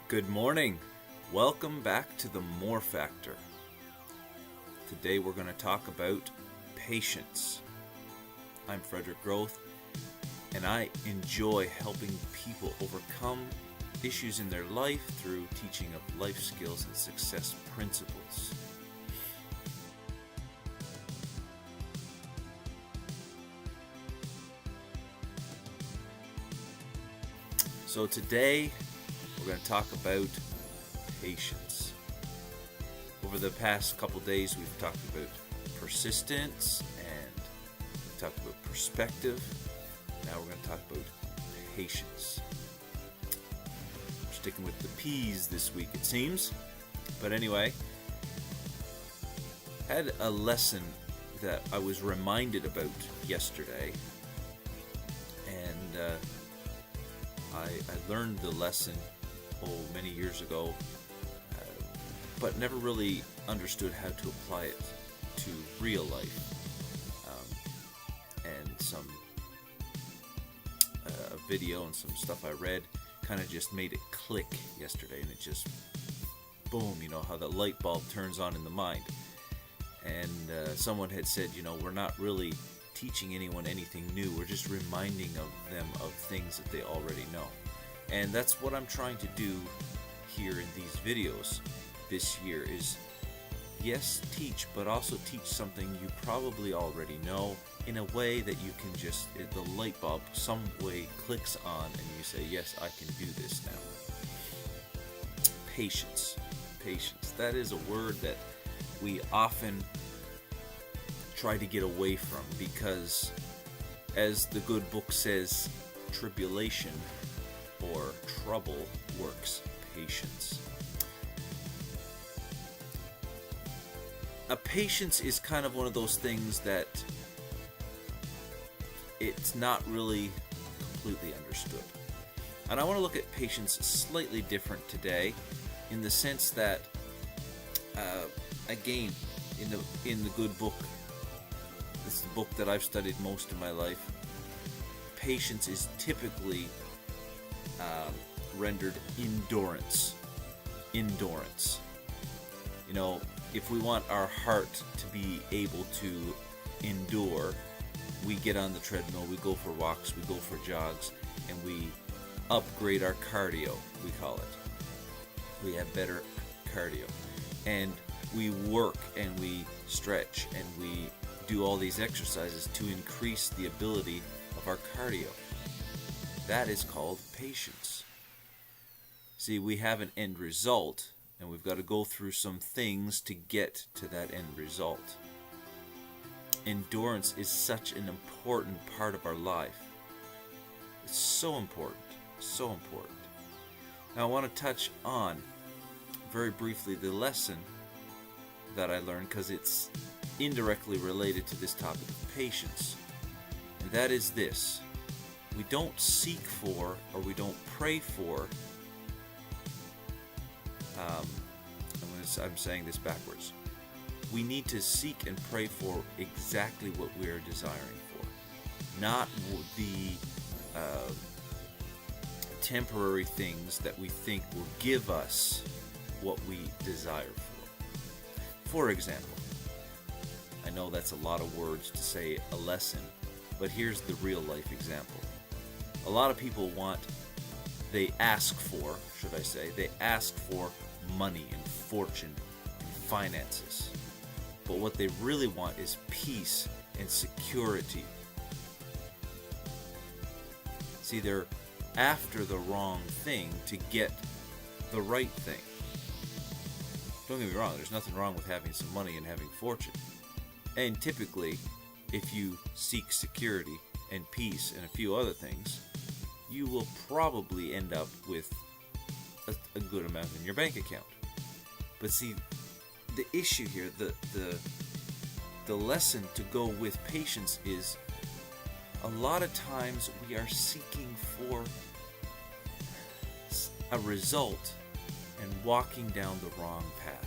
Good morning. Welcome back to the More Factor. Today we're going to talk about patience. I'm Frederick Groth, and I enjoy helping people overcome issues in their life through teaching of life skills and success principles. So today we're going to talk about patience. Over the past couple days we've talked about persistence and we've talked about perspective. Now we're going to talk about patience. We're sticking with the P's this week, it seems. But anyway, I had a lesson that I was reminded about yesterday, and I learned the lesson many years ago, but never really understood how to apply it to real life. And some video and some stuff I read kind of just made it click yesterday, and it just boom, how the light bulb turns on in the mind. And someone had said, we're not really teaching anyone anything new, we're just reminding them of things that they already know. And that's what I'm trying to do here in these videos this year is, yes, teach, but also teach something you probably already know in a way that you can just, the light bulb some way clicks on and you say, yes, I can do this now. Patience. Patience. That is a word that we often try to get away from because, as the good book says, tribulation or trouble works patience. A patience is kind of one of those things that it's not really completely understood. And I want to look at patience slightly different today, in the sense that, again, in the good book, it's the book that I've studied most of my life, patience is typically rendered endurance. Endurance. If we want our heart to be able to endure, we get on the treadmill, we go for walks, we go for jogs, and we upgrade our cardio, we call it. We have better cardio. And we work and we stretch and we do all these exercises to increase the ability of our cardio. That is called patience. See, we have an end result, and we've got to go through some things to get to that end result. Endurance is such an important part of our life. It's so important, so important. Now I want to touch on, very briefly, the lesson that I learned, because it's indirectly related to this topic of patience. And that is this. We don't seek for, or we don't pray for, I'm saying this backwards. We need to seek and pray for exactly what we are desiring for, not the temporary things that we think will give us what we desire for. For example, I know that's a lot of words to say a lesson, but here's the real life example. A lot of people they ask for money and fortune and finances. But what they really want is peace and security. See, they're after the wrong thing to get the right thing. Don't get me wrong, there's nothing wrong with having some money and having fortune. And typically, if you seek security and peace and a few other things, you will probably end up with a good amount in your bank account. But see, the issue here, the lesson to go with patience is, a lot of times we are seeking for a result and walking down the wrong path.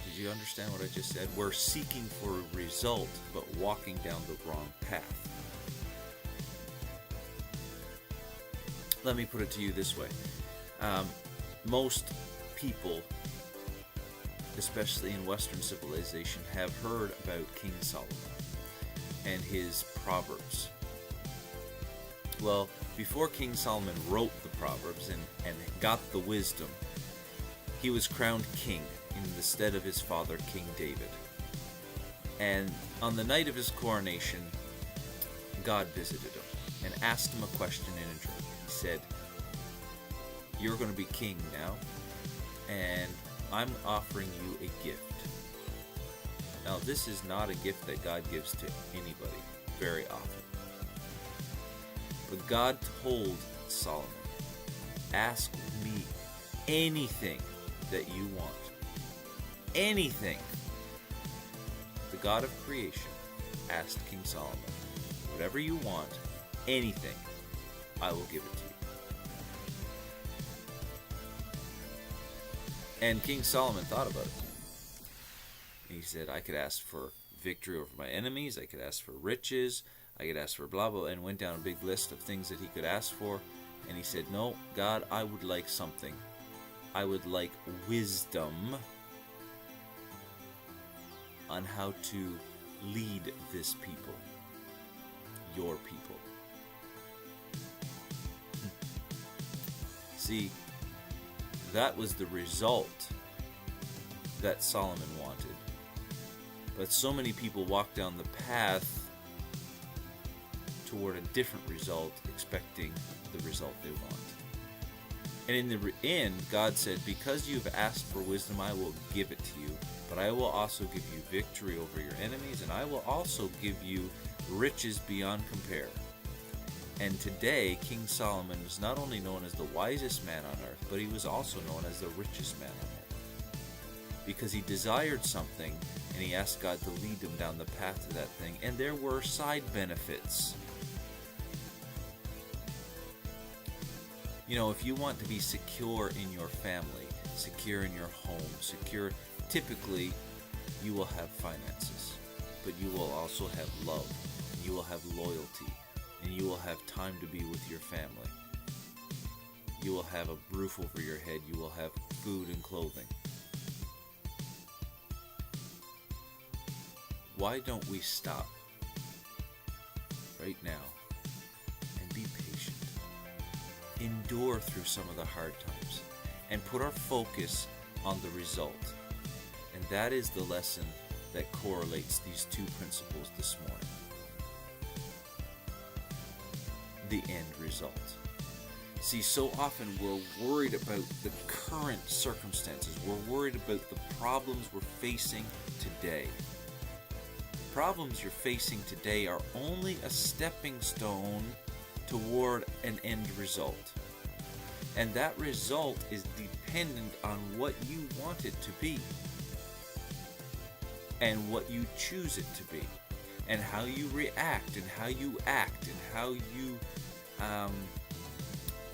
Did you understand what I just said? We're seeking for a result, but walking down the wrong path. Let me put it to you this way. Most people, especially in Western civilization, have heard about King Solomon and his Proverbs. Well, before King Solomon wrote the Proverbs and got the wisdom, he was crowned king in the stead of his father, King David. And on the night of his coronation, God visited him and asked him a question in a dream. He said, "You're going to be king now, and I'm offering you a gift." Now, this is not a gift that God gives to anybody very often. But God told Solomon, "Ask me anything that you want." Anything. The God of creation asked King Solomon, "Whatever you want, anything, I will give it to you." And King Solomon thought about it. He said, "I could ask for victory over my enemies, I could ask for riches, I could ask for blah blah," and went down a big list of things that he could ask for. And he said, "No, God, I would like something. I would like wisdom on how to lead this people, your people." See, that was the result that Solomon wanted. But so many people walk down the path toward a different result, expecting the result they want. And in the end, God said, "Because you've asked for wisdom, I will give it to you. But I will also give you victory over your enemies, and I will also give you riches beyond compare." And today, King Solomon is not only known as the wisest man on earth, but he was also known as the richest man on earth. Because he desired something, and he asked God to lead him down the path to that thing, and there were side benefits. You know, if you want to be secure in your family, secure in your home, secure, typically you will have finances, but you will also have love, you will have loyalty, and you will have time to be with your family. You will have a roof over your head, you will have food and clothing. Why don't we stop right now and be patient? Endure through some of the hard times and put our focus on the result. And that is the lesson that correlates these two principles this morning. The end result. See, so often we're worried about the current circumstances. We're worried about the problems we're facing today. Problems you're facing today are only a stepping stone toward an end result. And that result is dependent on what you want it to be, and what you choose it to be, and how you react, and how you act, and how you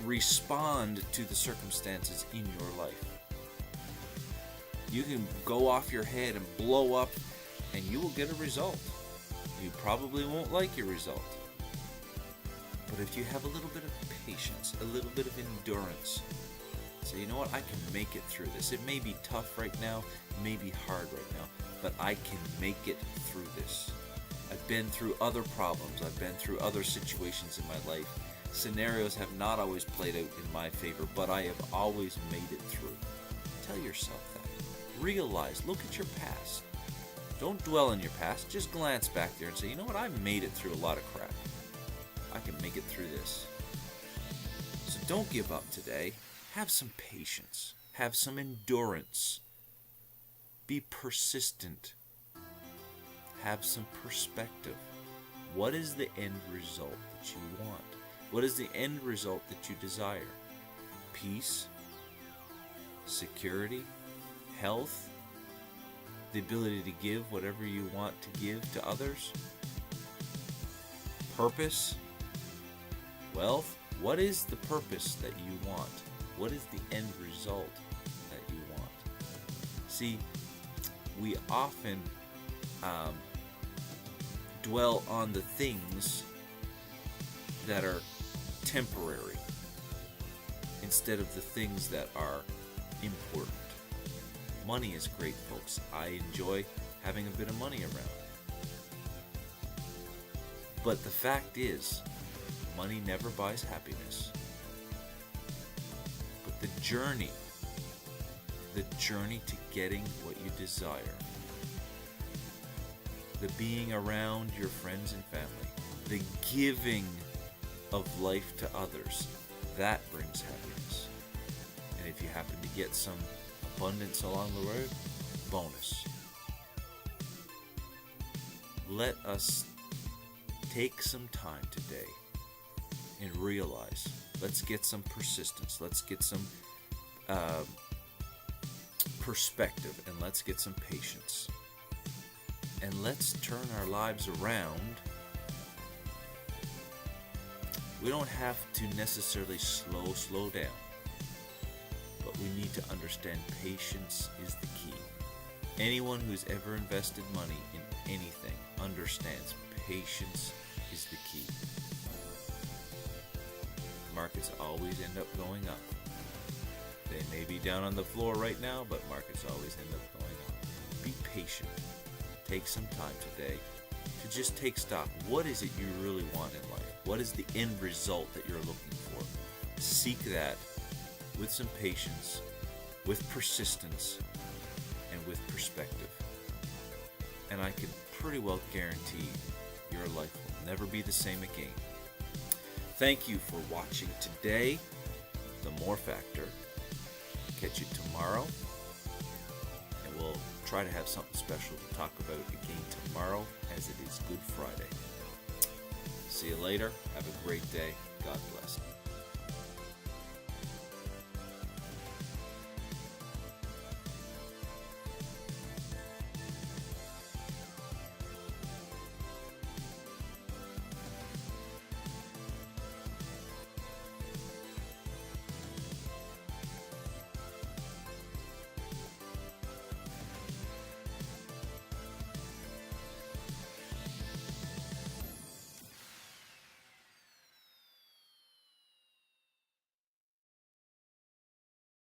respond to the circumstances in your life. You can go off your head and blow up, and you will get a result. You probably won't like your result. But if you have a little bit of patience, a little bit of endurance, say, "You know what, I can make it through this. It may be tough right now, it may be hard right now, but I can make it through this. I've been through other problems, I've been through other situations in my life. Scenarios have not always played out in my favor, but I have always made it through." Tell yourself that. Realize, look at your past. Don't dwell on your past, just glance back there and say, "You know what, I made it through a lot of crap. I can make it through this." So don't give up today. Have some patience. Have some endurance. Be persistent. Have some perspective. What is the end result that you want? What is the end result that you desire? Peace, security, health, the ability to give whatever you want to give to others, purpose, wealth. What is the purpose that you want? What is the end result that you want? See, we often dwell on the things that are temporary. instead of the things that are important. Money is great, folks. I enjoy having a bit of money around. But the fact is, money never buys happiness. But the journey to getting what you desire, the being around your friends and family, the giving of life to others, that brings happiness. And if you happen to get some abundance along the road, bonus. Let us take some time today and realize, let's get some persistence, let's get some perspective, and let's get some patience. And let's turn our lives around. We don't have to necessarily slow down, but we need to understand patience is the key. Anyone who's ever invested money in anything understands patience is the key. Markets always end up going up. They may be down on the floor right now, but markets always end up going up. Be patient. Take some time today to just take stock. What is it you really want in life? What is the end result that you're looking for? Seek that with some patience, with persistence, and with perspective. And I can pretty well guarantee your life will never be the same again. Thank you for watching today, The More Factor. Catch you tomorrow, and we'll try to have something special to talk about again tomorrow, as it is Good Friday. See you later. Have a great day. God bless.